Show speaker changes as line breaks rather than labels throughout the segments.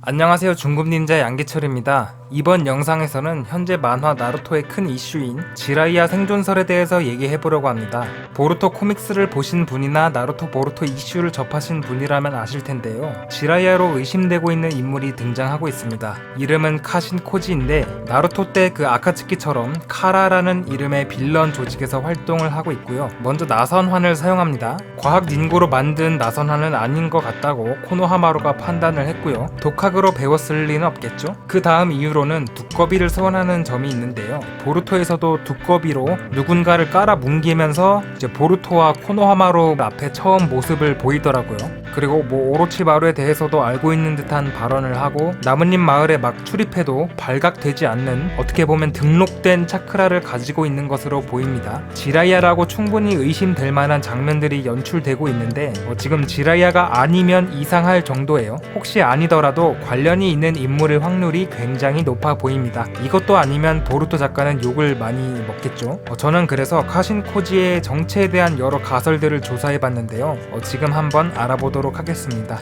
안녕하세요, 중급닌자 양기철입니다. 이번 영상에서는 현재 만화 나루토의 큰 이슈인 지라이야 생존설에 대해서 얘기해보려고 합니다. 보루토 코믹스를 보신 분이나 나루토 보루토 이슈를 접하신 분이라면 아실 텐데요, 지라이야로 의심되고 있는 인물이 등장하고 있습니다. 이름은 카신 코지인데 나루토 때 그 아카츠키처럼 카라라는 이름의 빌런 조직에서 활동을 하고 있고요. 먼저 나선환을 사용합니다. 과학 닌고로 만든 나선환은 아닌 것 같다고 코노하마루가 판단을 했고요. 독학으로 배웠을 리는 없겠죠. 그 다음 이유로는 두꺼비를 소환하는 점이 있는데요, 보루토에서도 두꺼비로 누군가를 깔아 뭉개면서 이제 보루토와 코노하마루 앞에 처음 모습을 보이더라고요. 그리고 오로치마루에 대해서도 알고 있는 듯한 발언을 하고 나뭇잎 마을에 막 출입해도 발각되지 않는, 어떻게 보면 등록된 차크라를 가지고 있는 것으로 보입니다. 지라이야라고 충분히 의심될 만한 장면들이 연출되고 있는데 지금 지라이야가 아니면 이상할 정도예요. 혹시 아니더라도 관련이 있는 인물일 확률이 굉장히 높아 보입니다. 이것도 아니면 보루토 작가는 욕을 많이 먹겠죠. 저는 그래서 카신 코지의 정체에 대한 여러 가설들을 조사해봤는데요, 지금 한번 알아보도록 하겠습니다.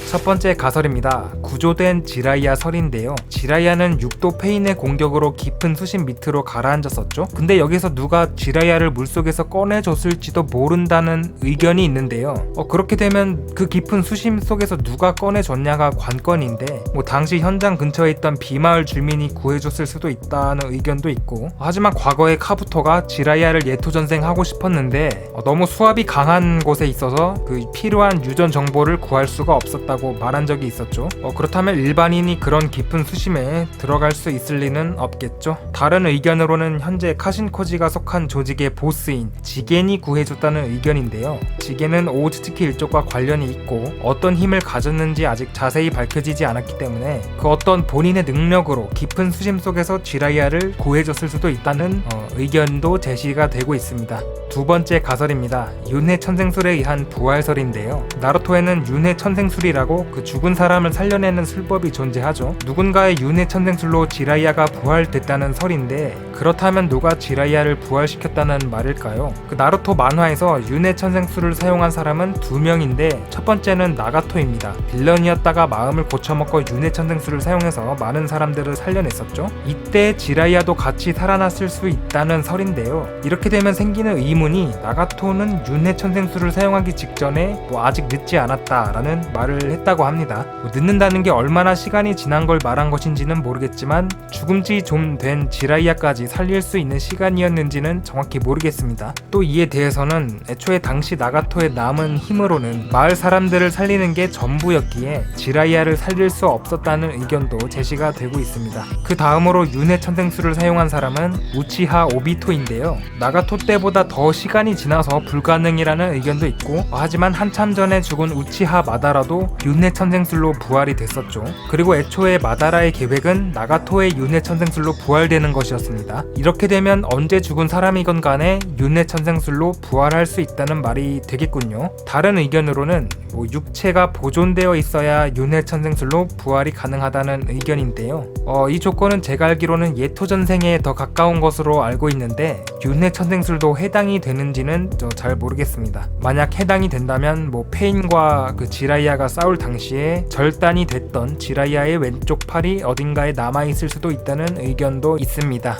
첫 번째 가설입니다. 구조된 지라이야 설인데요, 지라이야는 6도 페인의 공격으로 깊은 수심 밑으로 가라앉았었죠. 근데 여기서 누가 지라이야를 물속에서 꺼내줬을지도 모른다는 의견이 있는데요, 그렇게 되면 그 깊은 수심 속에서 누가 꺼내줬냐가 관건인데, 당시 현장 근처에 있던 비마을 주민이 구해줬을 수도 있다는 의견도 있고, 하지만 과거에 카부토가 지라이야를 예토전생하고 싶었는데 너무 수압이 강한 곳에 있어서 그 필요한 유전 정보를 구할 수가 없었다고 말한 적이 있었죠. 그렇다면 일반인이 그런 깊은 수심에 들어갈 수 있을 리는 없겠죠. 다른 의견으로는 현재 카신코지가 속한 조직의 보스인 지겐이 구해줬다는 의견인데요, 지겐은 오우츠츠키 일족과 관련이 있고 어떤 힘을 가졌는지 아직 자세히 밝혀지지 않았기 때문에 그 어떤 본인의 능력으로 깊은 수심 속에서 지라이야를 구해줬을 수도 있다는 의견도 제시가 되고 있습니다. 두 번째 가설입니다. 윤회 천생술에 의한 부활설인데요, 나루토에는 윤회 천생술이라고 그 죽은 사람을 살려내는 술법이 존재하죠. 누군가의 윤회 천생술로 지라이야가 부활됐다는 설인데, 그렇다면 누가 지라이야를 부활시켰다는 말일까요? 그 나루토 만화에서 윤회 천생술을 사용한 사람은 2명인데 첫 번째는 나가토입니다. 빌런이었다가 마음을 고쳐먹고 윤회 천생술을 사용해서 많은 사람들을 살려냈었죠. 이때 지라이야도 같이 살아났을 수 있다는 설인데요, 이렇게 되면 생기는 의문이, 나가토는 윤회 천생술을 사용하기 직전에 아직 늦지 않았다라는 말을 했다고 합니다. 늦는다는 게 얼마나 시간이 지난 걸 말한 것인지는 모르겠지만 죽음지 좀 된 지라이야까지 살릴 수 있는 시간이었는지는 정확히 모르겠습니다. 또 이에 대해서는 애초에 당시 나가토의 남은 힘으로는 마을 사람들을 살리는 게 전부였기에 지라이야를 살릴 수 없었다는 의견도 제시가 되고 있습니다. 그 다음으로 윤회 천생술을 사용한 사람은 우치하 오비토인데요, 나가토 때보다 더 시간이 지나서 불가능이라는 의견도 있고, 하지만 한참 전에 죽은 우치하 마다라도 윤회 천생술로 부활이 됐었죠. 그리고 애초에 마다라의 계획은 나가토의 윤회 천생술로 부활되는 것이었습니다. 이렇게 되면 언제 죽은 사람이건 간에 윤회 천생술로 부활할 수 있다는 말이 되겠군요. 다른 의견으로는 육체가 보존되어 있어야 윤회 천생술로 부활이 가능하다는 의견인데요, 이 조건은 제가 알기로는 예토전생에 더 가까운 것으로 알고 있는데 윤회 천생술도 해당이 되는지는 잘 모르겠습니다. 만약 해당이 된다면 페인과 그 지라이야가 싸울 당시에 절단이 됐던 지라이야의 왼쪽 팔이 어딘가에 남아있을 수도 있다는 의견도 있습니다.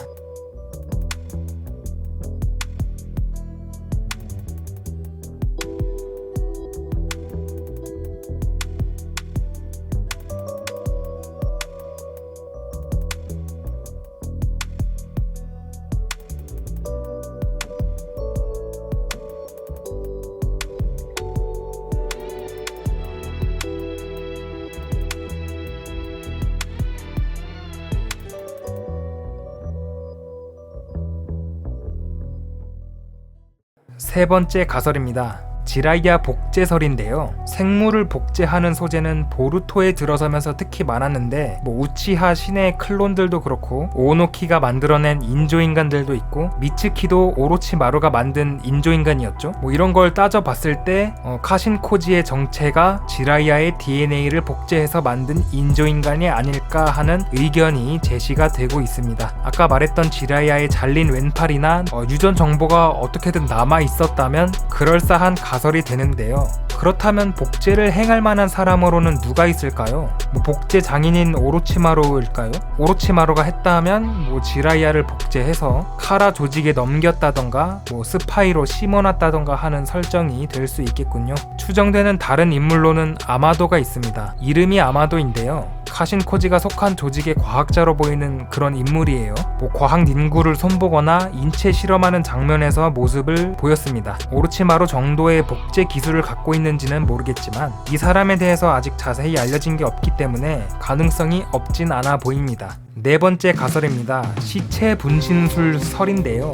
세 번째 가설입니다. 지라이야 복제설인데요, 생물을 복제하는 소재는 보루토에 들어서면서 특히 많았는데 우치하 신의 클론들도 그렇고 오노키가 만들어낸 인조인간들도 있고 미츠키도 오로치마루가 만든 인조인간이었죠. 이런 걸 따져봤을 때 카신 코지의 정체가 지라이야의 DNA를 복제해서 만든 인조인간이 아닐까 하는 의견이 제시가 되고 있습니다. 아까 말했던 지라이야의 잘린 왼팔이나 유전 정보가 어떻게든 남아 있었다면 그럴싸한 가설이 되는데요. 그렇다면 복제를 행할 만한 사람으로는 누가 있을까요? 복제 장인인 오로치마루일까요? 오로치마루가 했다면 지라이아를 복제해서 카라 조직에 넘겼다던가 스파이로 심어놨다던가 하는 설정이 될 수 있겠군요. 추정되는 다른 인물로는 아마도가 있습니다. 이름이 아마도인데요. 카신코지가 속한 조직의 과학자로 보이는 그런 인물이에요. 과학 연구를 손보거나 인체 실험하는 장면에서 모습을 보였습니다. 오로치마루 정도의 복제 기술을 갖고 있는지는 모르겠지만 이 사람에 대해서 아직 자세히 알려진 게 없기 때문에 가능성이 없진 않아 보입니다. 네 번째 가설입니다. 시체 분신술 설인데요.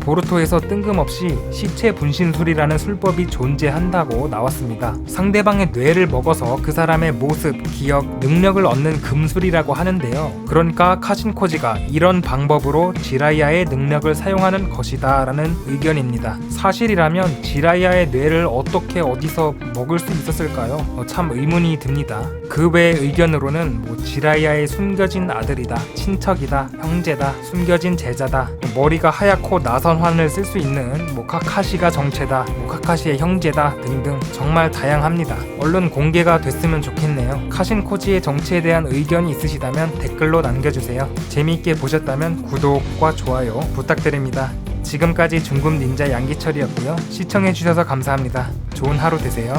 보루토에서 뜬금없이 시체 분신술이라는 술법이 존재한다고 나왔습니다. 상대방의 뇌를 먹어서 그 사람의 모습, 기억, 능력을 얻는 금술이라고 하는데요. 그러니까 카신코지가 이런 방법으로 지라이아의 능력을 사용하는 것이다 라는 의견입니다. 사실이라면 지라이아의 뇌를 어떻게 어디서 먹을 수 있었을까요? 참 의문이 듭니다. 그 외의 의견으로는 지라이아의 숨겨진 아들이다, 친척이다, 형제다, 숨겨진 제자다, 머리가 하얗고 나선 환을 쓸 수 있는 카카시가 정체다, 카카시의 형제다 등등 정말 다양합니다. 얼른 공개가 됐으면 좋겠네요. 카신코지의 정체에 대한 의견이 있으시다면 댓글로 남겨주세요. 재미있게 보셨다면 구독과 좋아요 부탁드립니다. 지금까지 중급 닌자 양기철이었고요. 시청해주셔서 감사합니다. 좋은 하루 되세요.